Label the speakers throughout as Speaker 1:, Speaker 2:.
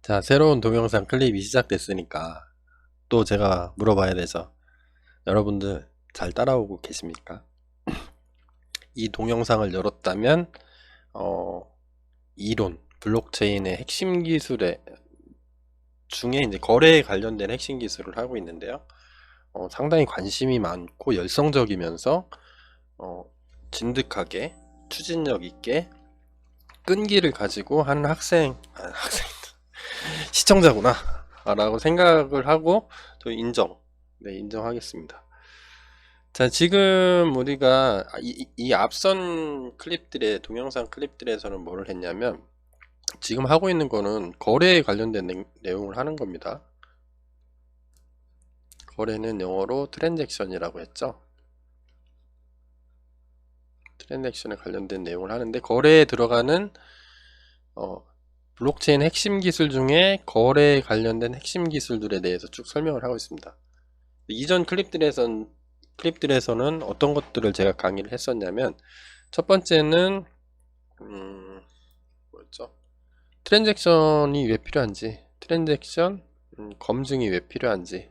Speaker 1: 자, 새로운 동영상 클립이 시작됐으니까 또 제가 물어봐야 돼서 여러분들 잘 따라오고 계십니까? 이 동영상을 열었다면 이론, 블록체인의 핵심 기술의 중에 이제 거래에 관련된 핵심 기술을 하고 있는데요. 상당히 관심이 많고 열성적이면서 진득하게 추진력 있게 끈기를 가지고 하는 학생 시청자구나 라고 생각을 하고 저 인정하겠습니다. 자, 지금 우리가 이 앞선 클립들의 동영상 클립들에서는 뭐를 했냐면 지금 하고 있는 거는 거래에 관련된 내용을 하는 겁니다. 거래는 영어로 트랜잭션이라고 했죠. 트랜잭션에 관련된 내용을 하는데 거래에 들어가는 블록체인 핵심 기술 중에 거래에 관련된 핵심 기술들에 대해서 쭉 설명을 하고 있습니다. 이전 클립들에서는 어떤 것들을 제가 강의를 했었냐면 첫 번째는 뭐였죠? 트랜잭션이 왜 필요한지, 트랜잭션 검증이 왜 필요한지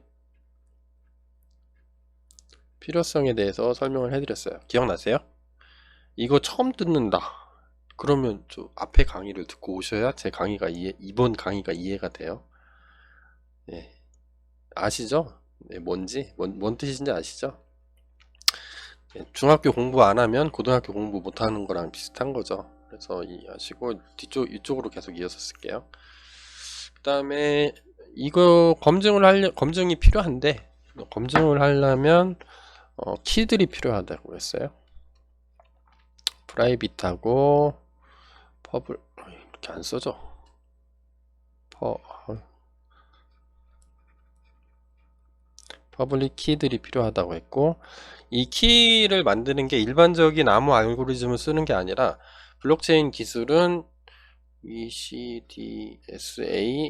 Speaker 1: 필요성에 대해서 설명을 해드렸어요. 기억나세요? 이거 처음 듣는다 그러면 저 앞에 강의를 듣고 오셔야 제 강의가 이번 강의가 이해가 돼요. 예. 아시죠? 네, 뭔 뜻인지 아시죠? 예, 중학교 공부 안 하면 고등학교 공부 못 하는 거랑 비슷한 거죠. 그래서 이해하시고 이쪽으로 계속 이어서 쓸게요. 그 다음에 이거 검증이 필요한데 검증을 하려면 키들이 필요하다고 했어요. 프라이빗하고 퍼블 이렇게 안 써져. 퍼블릭 키들이 필요하다고 했고 이 키를 만드는 게 일반적인 아무 알고리즘을 쓰는 게 아니라 블록체인 기술은 ECDSA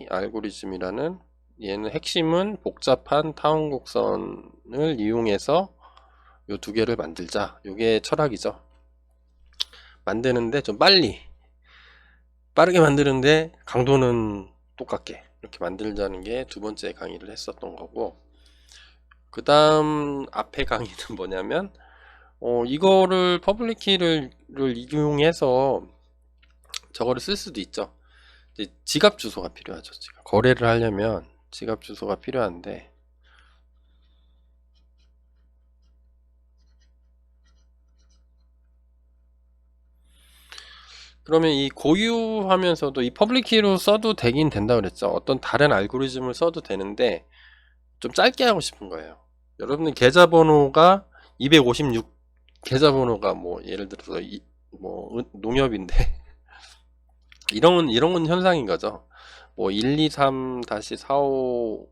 Speaker 1: 알고리즘이라는 얘는 핵심은 복잡한 타원 곡선을 이용해서 요 두 개를 만들자. 요게 철학이죠. 만드는데 좀 빠르게 만드는데 강도는 똑같게 이렇게 만들자는 게 두 번째 강의를 했었던 거고, 그 다음 앞에 강의는 뭐냐면 이거를 퍼블릭 키를 이용해서 저거를 쓸 수도 있죠. 이제 지갑 주소가 필요하죠. 거래를 하려면 지갑 주소가 필요한데 그러면 이 고유하면서도 이 퍼블릭 키로 써도 되긴 된다 그랬죠. 어떤 다른 알고리즘을 써도 되는데 좀 짧게 하고 싶은 거예요. 여러분들 계좌번호가 256 계좌번호가 뭐 예를 들어서 뭐 농협인데 이런 건 현상인 거죠. 뭐 123-45 뭐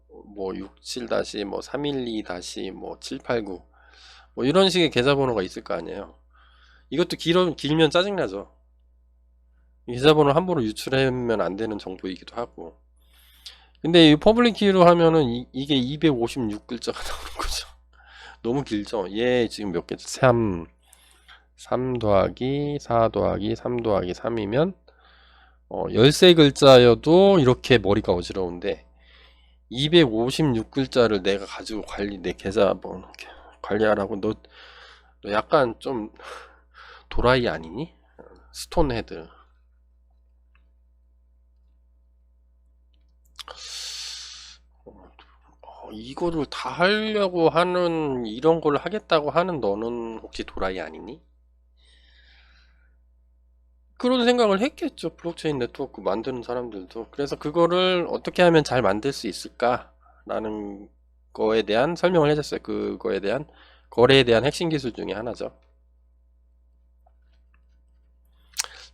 Speaker 1: 67- 뭐 312- 뭐 789 뭐 이런 식의 계좌번호가 있을 거 아니에요. 이것도 길면 짜증나죠. 계좌번호 함부로 유출하면 안 되는 정보이기도 하고. 근데 이 퍼블릭 키로 하면은 이게 256글자가 나오는 거죠. 너무 길죠. 얘 지금 몇 개죠? 3 더하기 4 더하기 3 더하기 3이면 13글자여도 이렇게 머리가 어지러운데 256글자를 내가 가지고 내 계좌 뭐 관리하라고 너 약간 좀 도라이 아니니? 스톤헤드. 이거를 다 하려고 하는 이런 걸 하겠다고 하는 너는 혹시 도라이 아니니? 그런 생각을 했겠죠. 블록체인 네트워크 만드는 사람들도. 그래서 그거를 어떻게 하면 잘 만들 수 있을까? 라는 거에 대한 설명을 해줬어요. 그거에 대한 거래에 대한 핵심 기술 중에 하나죠.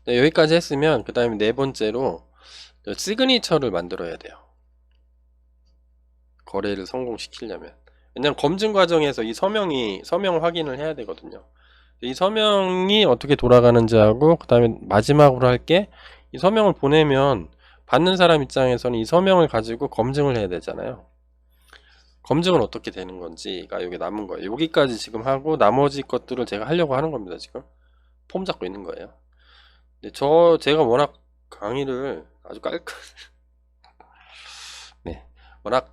Speaker 1: 네, 여기까지 했으면 그 다음에 네 번째로 시그니처를 만들어야 돼요. 거래를 성공시키려면. 왜냐면 검증 과정에서 이 서명 확인을 해야 되거든요. 이 서명이 어떻게 돌아가는지 하고 그 다음에 마지막으로 할 게 이 서명을 보내면 받는 사람 입장에서는 이 서명을 가지고 검증을 해야 되잖아요. 검증은 어떻게 되는 건지가 여기 남은 거예요. 여기까지 지금 하고 나머지 것들을 제가 하려고 하는 겁니다. 지금 폼 잡고 있는 거예요. 근데 제가 워낙 강의를 아주 네, 워낙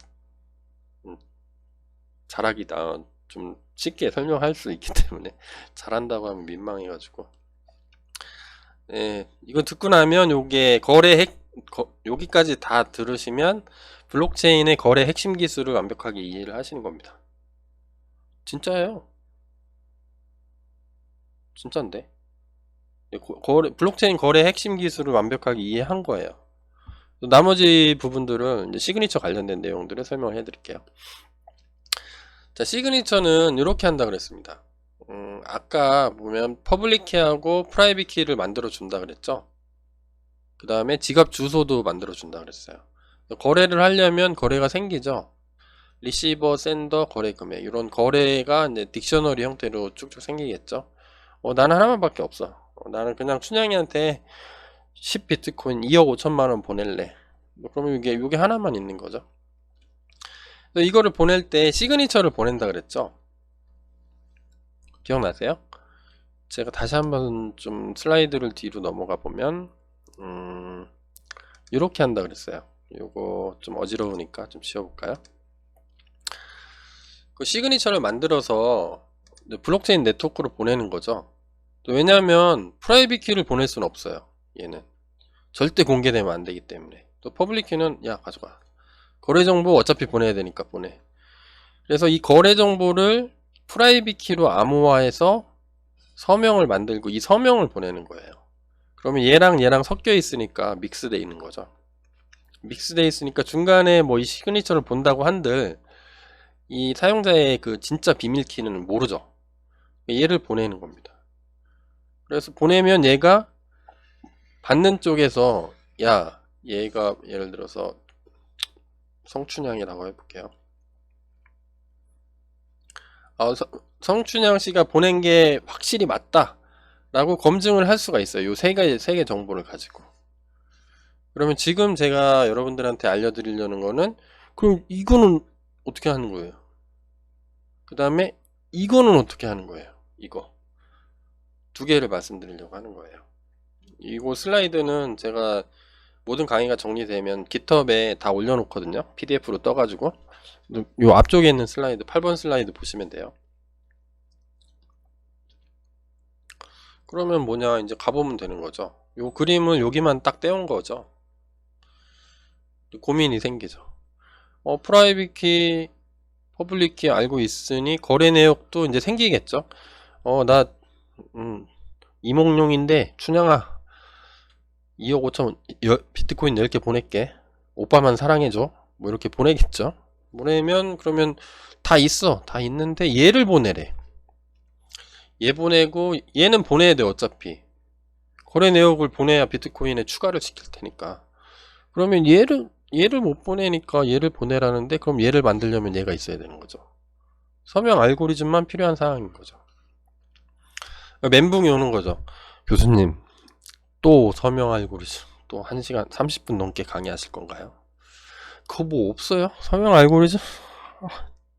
Speaker 1: 잘하기다 좀 쉽게 설명할 수 있기 때문에 잘한다고 하면 민망해가지고. 네, 이거 듣고 나면 요게 여기까지 다 들으시면 블록체인의 거래 핵심 기술을 완벽하게 이해를 하시는 겁니다. 진짜예요. 진짜인데. 블록체인 거래 핵심 기술을 완벽하게 이해한 거예요. 나머지 부분들은 이제 시그니처 관련된 내용들을 설명을 해드릴게요. 자, 시그니처는 이렇게 한다 그랬습니다. 아까 보면 퍼블릭 키하고 프라이빗 키를 만들어 준다 그랬죠. 그 다음에 지갑 주소도 만들어 준다 그랬어요. 거래를 하려면 거래가 생기죠. 리시버, 샌더, 거래 금액, 이런 거래가 이제 딕셔너리 형태로 쭉쭉 생기겠죠. 나는 하나만밖에 없어. 나는 그냥 춘향이한테 10 비트코인 2억 5천만 원 보낼래. 그러면 이게 하나만 있는 거죠. 이거를 보낼 때 시그니처를 보낸다 그랬죠. 기억나세요? 제가 다시 한번 좀 슬라이드를 뒤로 넘어가 보면 이렇게 한다 그랬어요. 이거 좀 어지러우니까 좀 지워볼까요? 그 시그니처를 만들어서 블록체인 네트워크로 보내는 거죠. 왜냐하면 프라이빗 키를 보낼 수는 없어요. 얘는 절대 공개되면 안 되기 때문에. 또 퍼블릭 키는 야 가져가. 거래 정보 어차피 보내야 되니까 보내. 그래서 이 거래 정보를 프라이빗 키로 암호화해서 서명을 만들고 이 서명을 보내는 거예요. 그러면 얘랑 섞여 있으니까 믹스되어 있는 거죠. 믹스되어 있으니까 중간에 뭐 이 시그니처를 본다고 한들 이 사용자의 그 진짜 비밀키는 모르죠. 얘를 보내는 겁니다. 그래서 보내면 얘가 받는 쪽에서 야 얘가 예를 들어서 성춘향이라고 해볼게요. 성춘향 씨가 보낸 게 확실히 맞다 라고 검증을 할 수가 있어요. 요 세 개 정보를 가지고. 그러면 지금 제가 여러분들한테 알려드리려는 거는 그럼 이거는 어떻게 하는 거예요? 그 다음에 이거는 어떻게 하는 거예요? 이거 두 개를 말씀드리려고 하는 거예요. 이거 슬라이드는 제가 모든 강의가 정리되면 깃허브에 다 올려놓거든요. PDF로 떠가지고 요 앞쪽에 있는 슬라이드 8번 슬라이드 보시면 돼요. 그러면 뭐냐 이제 가보면 되는 거죠. 요 그림은 여기만 딱 떼온 거죠. 고민이 생기죠. 프라이빗 키, 퍼블릭 키 알고 있으니 거래 내역도 이제 생기겠죠. 나 이몽룡인데 춘향아 2억 5천 비트코인 10개 보낼게. 오빠만 사랑해줘. 뭐 이렇게 보내겠죠. 보내면 그러면 다 있어. 다 있는데 얘를 보내래. 얘 보내고 얘는 보내야 돼 어차피. 거래 내역을 보내야 비트코인에 추가를 시킬 테니까. 그러면 얘를 못 보내니까 얘를 보내라는데 그럼 얘를 만들려면 얘가 있어야 되는 거죠. 서명 알고리즘만 필요한 상황인 거죠. 멘붕이 오는 거죠. 교수님 또 서명 알고리즘 또 1시간 30분 넘게 강의하실 건가요? 그거 뭐 없어요? 서명 알고리즘?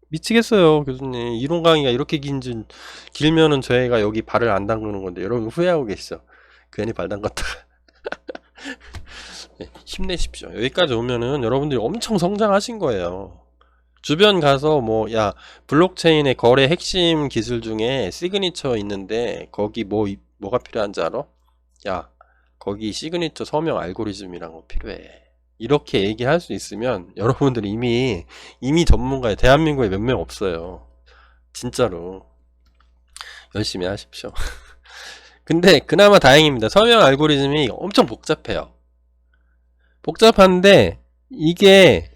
Speaker 1: 미치겠어요 교수님. 이론 강의가 이렇게 길면은 저희가 여기 발을 안 담그는 건데 여러분 후회하고 계시죠? 괜히 발 담갔다가 네, 힘내십시오. 여기까지 오면은 여러분들이 엄청 성장하신 거예요. 주변 가서 뭐 야 블록체인의 거래 핵심 기술 중에 시그니처 있는데 거기 뭐가 필요한지 알아? 야 거기 시그니처 서명 알고리즘이란 거 필요해. 이렇게 얘기할 수 있으면 여러분들이 이미 전문가예요. 대한민국에 몇 명 없어요. 진짜로 열심히 하십시오. 근데 그나마 다행입니다. 서명 알고리즘이 엄청 복잡해요. 복잡한데 이게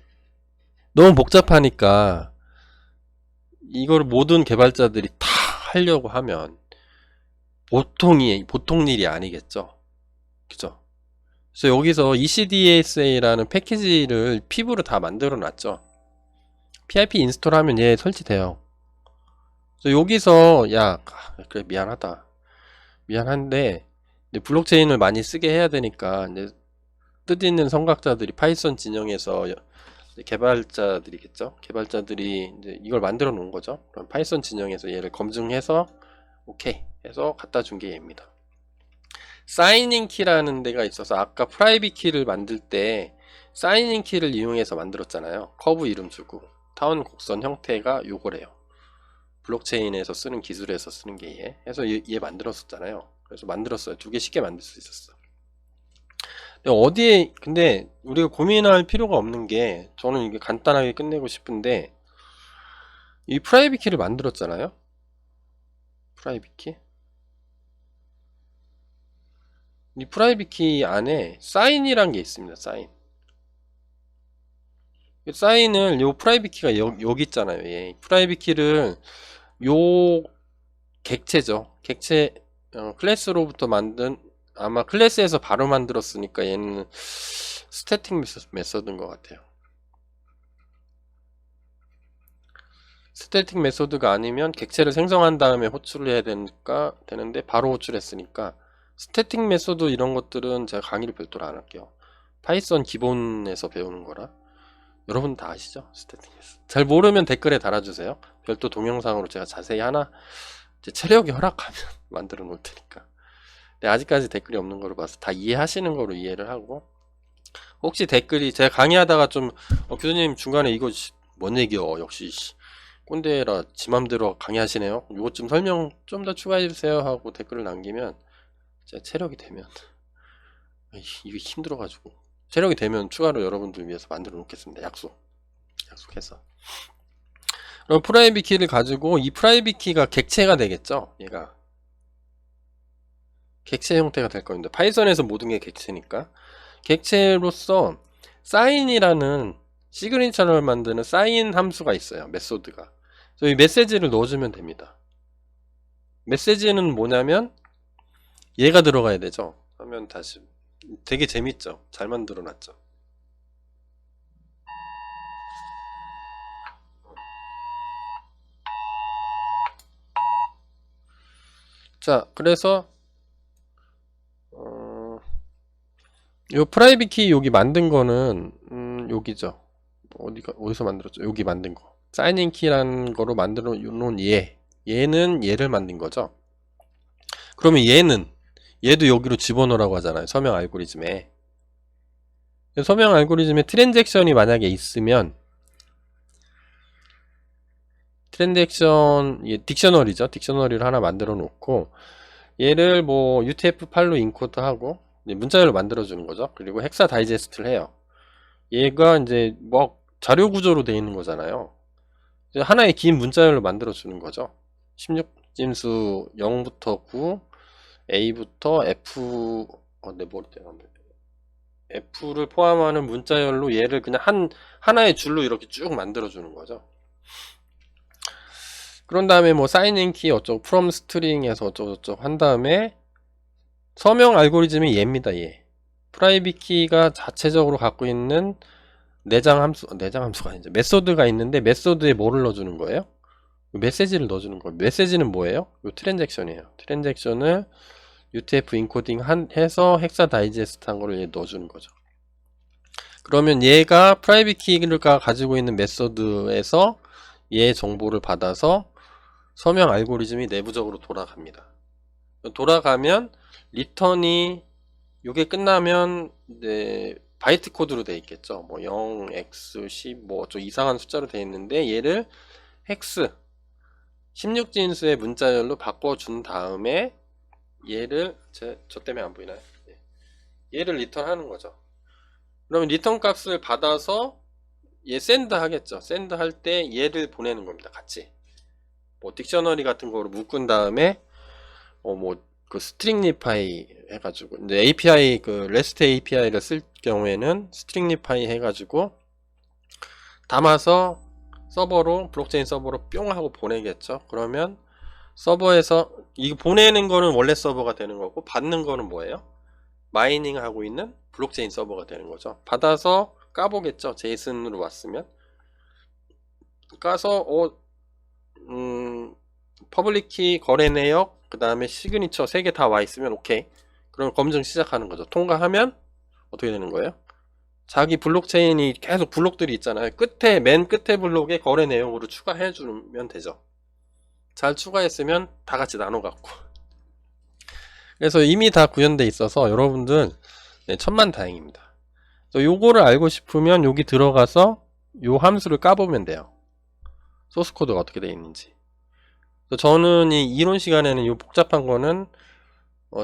Speaker 1: 너무 복잡하니까 이걸 모든 개발자들이 다 하려고 하면 보통 일이 아니겠죠. 그죠? 그래서 여기서 ECDSA라는 패키지를 피부로 다 만들어 놨죠. PIP 인스톨 하면 얘 설치돼요. 그래서 여기서 야 그래 미안한데 블록체인을 많이 쓰게 해야 되니까 이제 뜻있는 선각자들이 파이썬 진영에서 개발자들이겠죠. 개발자들이 이제 이걸 만들어 놓은 거죠. 그럼 파이썬 진영에서 얘를 검증해서 오케이 해서 갖다 준 게 얘입니다. 사이닝 키라는 데가 있어서 아까 프라이빗 키를 만들 때 사인인 키를 이용해서 만들었잖아요. 커브 이름 주고 타원 곡선 형태가 요거래요. 블록체인에서 쓰는 기술에서 쓰는 게 얘. 해서 얘 만들었었잖아요. 그래서 만들었어요. 두 개 쉽게 만들 수 있었어. 어디에 근데 우리가 고민할 필요가 없는 게, 저는 이게 간단하게 끝내고 싶은데, 이 프라이빗 키를 만들었잖아요. 프라이빗 키. 이 프라이빗 키 안에 사인이란 게 있습니다. 사인을 요 프라이빗 키가 여기 있잖아요. 예. 프라이빗 키를 요 객체죠. 객체 클래스로부터 만든, 아마 클래스에서 바로 만들었으니까 얘는 스태틱 메서드인 것 같아요. 스태틱 메소드가 아니면 객체를 생성한 다음에 호출을 해야 되는데 바로 호출했으니까 스태틱 메소드 이런 것들은 제가 강의를 별도로 안 할게요. 파이썬 기본에서 배우는 거라 여러분 다 아시죠? 스태틱 메소드. 잘 모르면 댓글에 달아주세요. 별도 동영상으로 제가 자세히 하나, 제 체력이 허락하면 만들어 놓을 테니까. 근데 아직까지 댓글이 없는 거로 봐서 다 이해하시는 거로 이해를 하고, 혹시 댓글이 제가 강의하다가 좀 교수님 중간에 이거 뭔 얘기요, 역시 꼰대라 지 맘대로 강의하시네요, 이것 좀 설명 좀 더 추가해주세요 하고 댓글을 남기면 제가 체력이 되면 이게 힘들어가지고 체력이 되면 추가로 여러분들 위해서 만들어 놓겠습니다. 약속해서. 그럼 프라이빗 키를 가지고, 이 프라이빗 키가 객체가 되겠죠. 얘가 객체 형태가 될 겁니다. 파이썬에서 모든 게 객체니까. 객체로서 사인이라는 시그니처를 만드는 사인 함수가 있어요. 메소드가. 이 메시지를 넣어주면 됩니다. 메시지는 뭐냐면 얘가 들어가야 되죠. 하면 다시 되게 재밌죠. 잘 만들어 놨죠. 자, 그래서 요 프라이빗 키 여기 만든 거는 여기죠. 어디서 만들었죠? 여기 만든 거. 사인인 키라는 거로 만들어 놓은 얘는 얘를 만든 거죠. 그러면 얘도 여기로 집어넣으라고 하잖아요. 서명 알고리즘에. 서명 알고리즘에 트랜잭션이 만약에 있으면, 트랜잭션 딕셔너리죠. 딕셔너리를 하나 만들어 놓고 얘를 뭐 UTF-8로 인코드하고 문자열로 만들어 주는 거죠. 그리고 헥사 다이제스트를 해요. 얘가 이제 뭐 자료 구조로 되어 있는 거잖아요. 하나의 긴 문자열로 만들어 주는 거죠. 16진수 0부터 9, A부터 F, 내 머리 때문에 F를 포함하는 문자열로 얘를 그냥 하나의 줄로 이렇게 쭉 만들어 주는 거죠. 그런 다음에 뭐 사인인 키 어쩌고 from string에서 어쩌고저쩌고 한 다음에 서명 알고리즘이 얘입니다. 얘 프라이빗 키가 자체적으로 갖고 있는 내장 함수가 아니죠. 메소드가 있는데, 메소드에 뭐를 넣어주는 거예요? 메시지를 넣어주는 거예요. 메시지는 뭐예요? 요 트랜잭션이에요. 트랜잭션을 UTF 인코딩 해서 헥사 다이제스트 한 거를 얘 넣어주는 거죠. 그러면 얘가 프라이빗 키가 가지고 있는 메소드에서 얘 정보를 받아서 서명 알고리즘이 내부적으로 돌아갑니다. 돌아가면 리턴이, 요게 끝나면 이제 바이트 코드로 되어 있겠죠. 뭐 0, x, 10, 뭐 좀 이상한 숫자로 되어 있는데 얘를 헥스 16진수의 문자열로 바꿔준 다음에 얘를 저 때문에 안 보이나요? 얘를 리턴하는 거죠. 그러면 리턴 값을 받아서 얘 샌드 하겠죠. 샌드 할 때 얘를 보내는 겁니다. 같이 뭐 딕셔너리 같은 거로 묶은 다음에 뭐 그 스트링리파이 해가지고, 이제 API 그 REST API를 쓸 경우에는 스트링리파이 해가지고 담아서 서버로, 블록체인 서버로 뿅 하고 보내겠죠. 그러면 서버에서 이거 보내는 거는 원래 서버가 되는 거고, 받는 거는 뭐예요? 마이닝 하고 있는 블록체인 서버가 되는 거죠. 받아서 까보겠죠. 제이슨으로 왔으면 까서 퍼블릭 키, 거래 내역, 그 다음에 시그니처 3개 다 와 있으면 오케이. 그럼 검증 시작하는 거죠. 통과하면 어떻게 되는 거예요? 자기 블록체인이 계속 블록들이 있잖아요. 맨 끝에 블록에 거래 내용으로 추가해 주면 되죠. 잘 추가했으면 다 같이 나눠 갖고. 그래서 이미 다 구현돼 있어서 여러분들 천만다행입니다. 그래서 요거를 알고 싶으면 여기 들어가서 요 함수를 까보면 돼요. 소스 코드가 어떻게 되어 있는지. 저는 이 이론 시간에는 요 복잡한 거는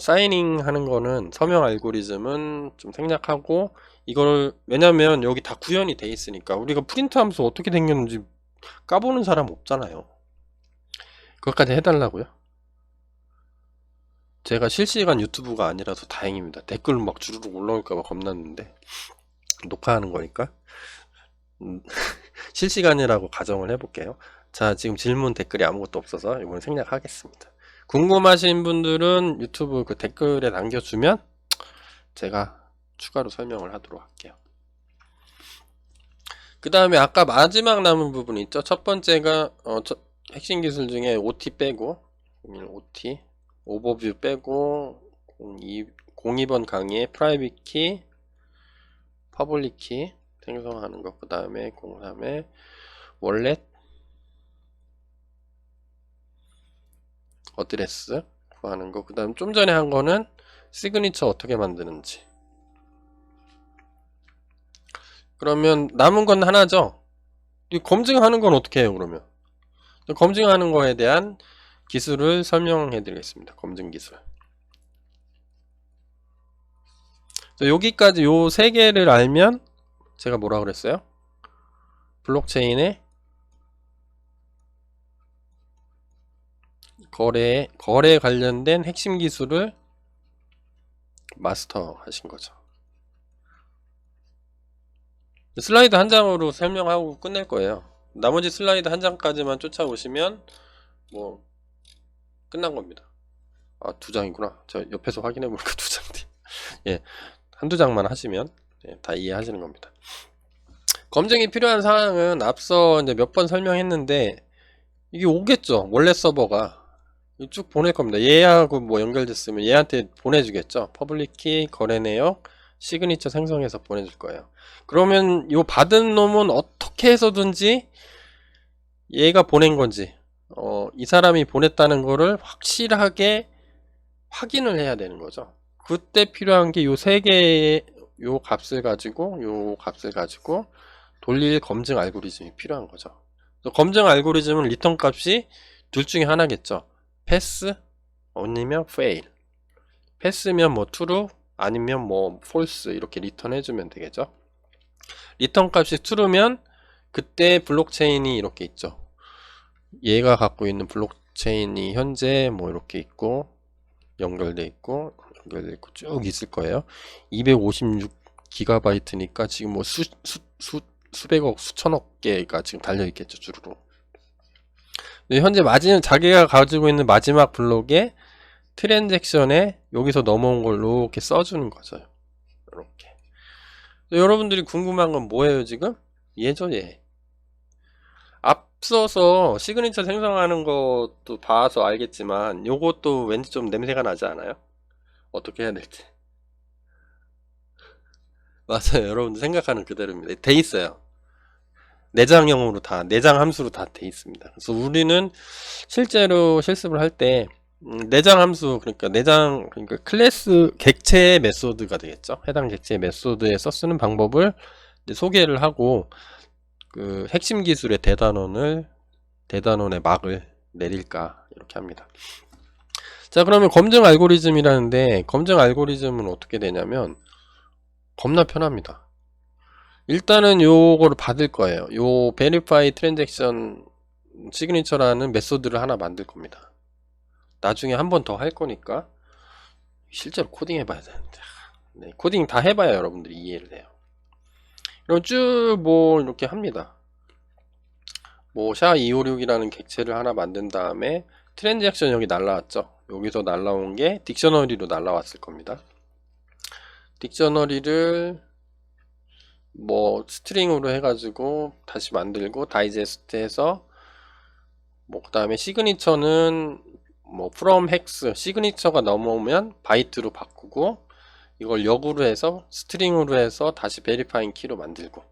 Speaker 1: 사이닝 하는 거는 서명 알고리즘은 좀 생략하고, 이거를 왜냐면 여기 다 구현이 돼 있으니까 우리가 프린트 함수 어떻게 생겼는지 까보는 사람 없잖아요. 그것까지 해달라고요? 제가 실시간 유튜브가 아니라서 다행입니다. 댓글 막 주르륵 올라올까봐 겁났는데, 녹화하는 거니까 실시간이라고 가정을 해볼게요. 자, 지금 질문 댓글이 아무것도 없어서 이건 생략하겠습니다. 궁금하신 분들은 유튜브 그 댓글에 남겨주면 제가 추가로 설명을 하도록 할게요. 그 다음에 아까 마지막 남은 부분 있죠. 첫 번째가 핵심 기술 중에 OT 빼고, OT 오버뷰 빼고 02번 강의에 프라이빗 키, 퍼블릭 키 생성하는 것, 그 다음에 03에 월렛 어드레스 구하는 거, 그 다음 좀 전에 한 거는 시그니처 어떻게 만드는지. 그러면 남은 건 하나죠. 이 검증하는 건 어떻게 해요? 그러면 검증하는 거에 대한 기술을 설명해 드리겠습니다. 검증 기술. 여기까지 요 세 개를 알면 제가 뭐라 그랬어요? 블록체인의 거래에 관련된 핵심 기술을 마스터 하신 거죠. 슬라이드 한 장으로 설명하고 끝낼 거예요. 나머지 슬라이드 한 장까지만 쫓아오시면 뭐 끝난 겁니다. 아, 두 장이구나. 저 옆에서 확인해 보니까 두 장인데. 예, 한두 장만 하시면 다 이해하시는 겁니다. 검증이 필요한 사항은 앞서 이제 몇 번 설명했는데 이게 오겠죠. 원래 서버가 쭉 보낼 겁니다. 얘하고 뭐 연결됐으면 얘한테 보내주겠죠. 퍼블릭 키, 거래 내역, 시그니처 생성해서 보내줄 거예요. 그러면 요 받은 놈은 어떻게 해서든지 얘가 보낸 건지 이 사람이 보냈다는 거를 확실하게 확인을 해야 되는 거죠. 그때 필요한 게 요 세 개의 요 값을 가지고 돌릴 검증 알고리즘이 필요한 거죠. 검증 알고리즘은 리턴 값이 둘 중에 하나겠죠. 패스 아니면 fail. 패스면 뭐 true 아니면 뭐 false 이렇게 리턴 해주면 되겠죠. 리턴 값이 true면 그때 블록체인이 이렇게 있죠. 얘가 갖고 있는 블록체인이 현재 뭐 이렇게 있고 연결돼 있고 쭉 있을 거예요. 256기가바이트니까 지금 뭐 수백억 수천억 개가 지금 달려 있겠죠. 주로. 현재 자기가 가지고 있는 마지막 블록에 트랜잭션에 여기서 넘어온 걸 이렇게 써주는 거죠. 이렇게. 여러분들이 궁금한 건 뭐예요 지금? 얘죠 얘. 앞서서 시그니처 생성하는 것도 봐서 알겠지만 요것도 왠지 좀 냄새가 나지 않아요? 어떻게 해야 될지. 맞아요. 여러분들 생각하는 그대로입니다. 돼 있어요. 내장형으로 다, 내장 함수로 다 돼 있습니다. 그래서 우리는 실제로 실습을 할 때 내장 함수, 그러니까 클래스 객체 메소드가 되겠죠. 해당 객체 메소드에서 쓰는 방법을 소개를 하고 그 핵심 기술의 대단원의 막을 내릴까 이렇게 합니다. 자, 그러면 검증 알고리즘이라는데 검증 알고리즘은 어떻게 되냐면 겁나 편합니다. 일단은 요거를 받을 거예요. 요 verify transaction 시그니처라는 메소드를 하나 만들 겁니다. 나중에 한 번 더 할 거니까 실제로 코딩 해봐야 되는데 네, 코딩 다 해봐야 여러분들이 이해를 해요. 그럼 쭉 뭐 이렇게 합니다. 뭐 SHA-256이라는 객체를 하나 만든 다음에 트랜잭션 여기 날라왔죠. 여기서 날라온 게 딕셔너리로 날라왔을 겁니다. 딕셔너리를 뭐 스트링으로 해가지고 다시 만들고 다이제스트 해서 뭐 그 다음에 시그니처는 뭐 from hex 시그니처가 넘어오면 바이트로 바꾸고 이걸 역으로 해서 스트링으로 해서 다시 베리파잉 키로 만들고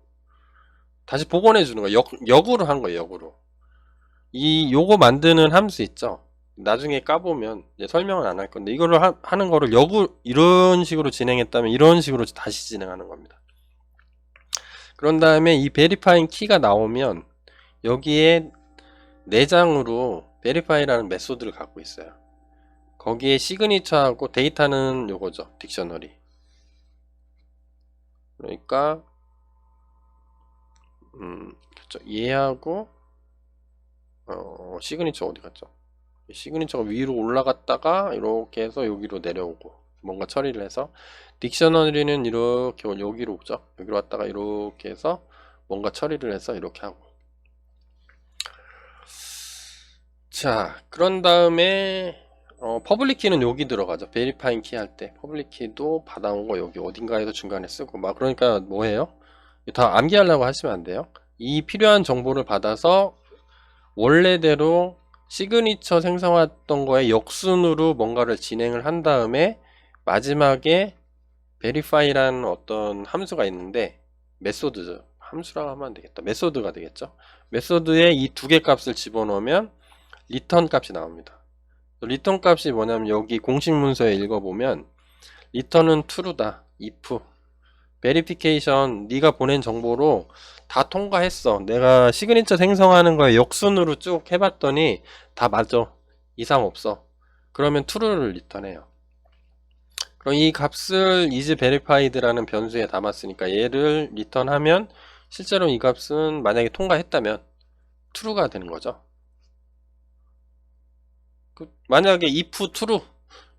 Speaker 1: 다시 복원해 주는 거예요. 역으로 한 거예요. 역으로. 요거 만드는 함수 있죠. 나중에 까보면 이제 설명은 안 할 건데 이거를 하는 거를 이런 식으로 진행했다면 이런 식으로 다시 진행하는 겁니다. 그런 다음에 이 베리파잉 키가 나오면 여기에 내장으로 베리파이라는 메소드를 갖고 있어요. 거기에 시그니처하고 데이터는 요거죠. 딕셔너리. 그러니까 그렇죠. 얘하고 시그니처 어디 갔죠? 시그니처가 위로 올라갔다가 이렇게 해서 여기로 내려오고 뭔가 처리를 해서, 딕셔너리는 이렇게 여기로 오죠. 여기로 왔다가 이렇게 해서 뭔가 처리를 해서 이렇게 하고. 자, 그런 다음에 퍼블릭 키는 여기 들어가죠. 베리파잉 키 할 때 퍼블릭 키도 받아온 거 여기 어딘가에서 중간에 쓰고 막. 그러니까 뭐예요? 다 암기하려고 하시면 안 돼요. 이 필요한 정보를 받아서 원래대로 시그니처 생성했던 거에 역순으로 뭔가를 진행을 한 다음에 마지막에 verify라는 어떤 함수가 있는데, 메소드죠. 함수라고 하면 안 되겠다. 메소드가 되겠죠. 메소드에 이 두 개 값을 집어넣으면 리턴 값이 나옵니다. 리턴 값이 뭐냐면 여기 공식 문서에 읽어보면 리턴은 true다. if verification, 네가 보낸 정보로 다 통과했어. 내가 시그니처 생성하는 거에 역순으로 쭉 해봤더니 다 맞아. 이상 없어. 그러면 true를 리턴해요. 그럼 이 값을 isVerified라는 변수에 담았으니까 얘를 리턴하면 실제로 이 값은 만약에 통과했다면 true가 되는 거죠. 만약에 if true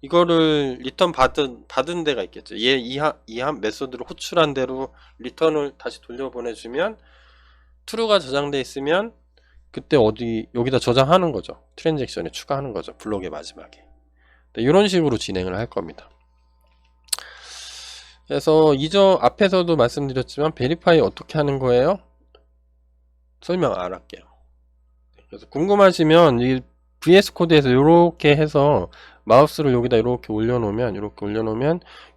Speaker 1: 이거를 리턴 받은 데가 있겠죠. 얘 이한 메소드를 호출한 대로 리턴을 다시 돌려보내주면 true가 저장돼 있으면 그때 어디 여기다 저장하는 거죠. 트랜잭션에 추가하는 거죠. 블록의 마지막에. 이런 식으로 진행을 할 겁니다. 그래서 앞에서도 말씀드렸지만 베리파이 어떻게 하는 거예요? 설명 안 할게요. 그래서 궁금하시면 이 VS 코드에서 이렇게 해서 마우스를 여기다 이렇게 올려놓으면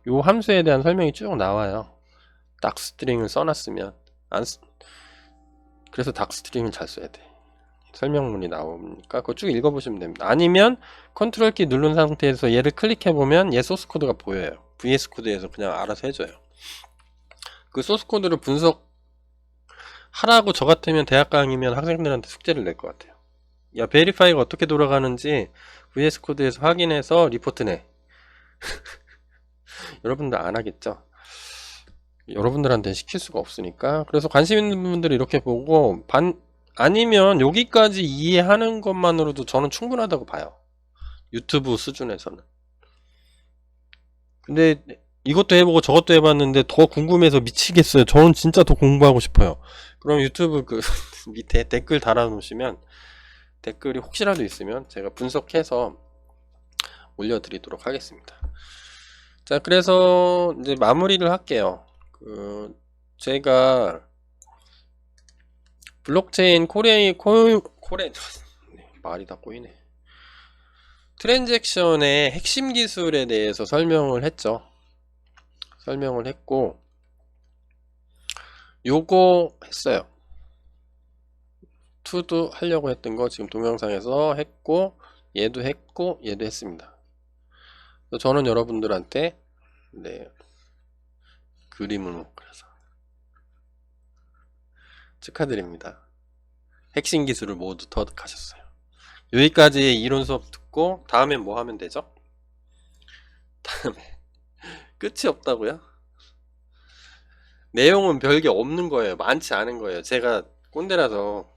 Speaker 1: 이 함수에 대한 설명이 쭉 나와요. 닥스트링을 써놨으면 그래서 닥스트링을 잘 써야 돼. 설명문이 나오니까 그거 쭉 읽어보시면 됩니다. 아니면 컨트롤 키 누른 상태에서 얘를 클릭해보면 얘 소스 코드가 보여요. VS 코드에서 그냥 알아서 해줘요. 그 소스 코드를 분석하라고 저 같으면 대학 강의면 학생들한테 숙제를 낼 것 같아요. 야, 베리파이가 어떻게 돌아가는지 VS 코드에서 확인해서 리포트 내. 여러분들 안 하겠죠? 여러분들한테 시킬 수가 없으니까. 그래서 관심 있는 분들이 이렇게 보고 아니면 여기까지 이해하는 것만으로도 저는 충분하다고 봐요. 유튜브 수준에서는. 근데 이것도 해보고 저것도 해봤는데 더 궁금해서 미치겠어요. 저는 진짜 더 공부하고 싶어요. 그럼 유튜브 그 밑에 댓글 달아놓으시면, 댓글이 혹시라도 있으면 제가 분석해서 올려드리도록 하겠습니다. 자, 그래서 이제 마무리를 할게요. 제가 블록체인 말이 다 꼬이네. 트랜잭션의 핵심 기술에 대해서 설명을 했죠. 설명을 했고, 요거 했어요. 투도 하려고 했던 거 지금 동영상에서 했고, 얘도 했고, 얘도 했습니다. 저는 여러분들한테 그림으로 그래서 축하드립니다. 핵심 기술을 모두 터득하셨어요. 여기까지 이론 수업 듣고 다음엔 뭐 하면 되죠? 다음에 끝이 없다고요? 내용은 별게 없는 거예요. 많지 않은 거예요. 제가 꼰대라서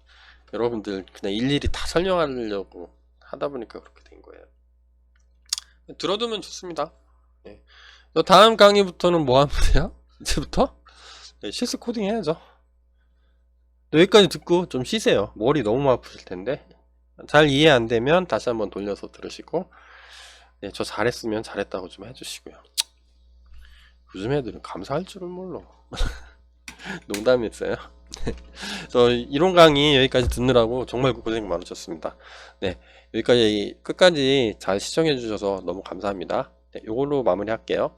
Speaker 1: 여러분들 그냥 일일이 다 설명하려고 하다 보니까 그렇게 된 거예요. 들어두면 좋습니다. 네. 다음 강의부터는 뭐 하면 돼요? 이제부터? 네, 실습 코딩 해야죠. 여기까지 듣고 좀 쉬세요. 머리 너무 아프실 텐데. 잘 이해 안 되면 다시 한번 돌려서 들으시고, 네, 저 잘했으면 잘했다고 좀 해주시고요. 요즘 애들은 감사할 줄은 몰라. 농담이었어요. 저 이론 강의 여기까지 듣느라고 정말 고생 많으셨습니다. 네, 여기까지 끝까지 잘 시청해 주셔서 너무 감사합니다. 네, 요걸로 마무리 할게요.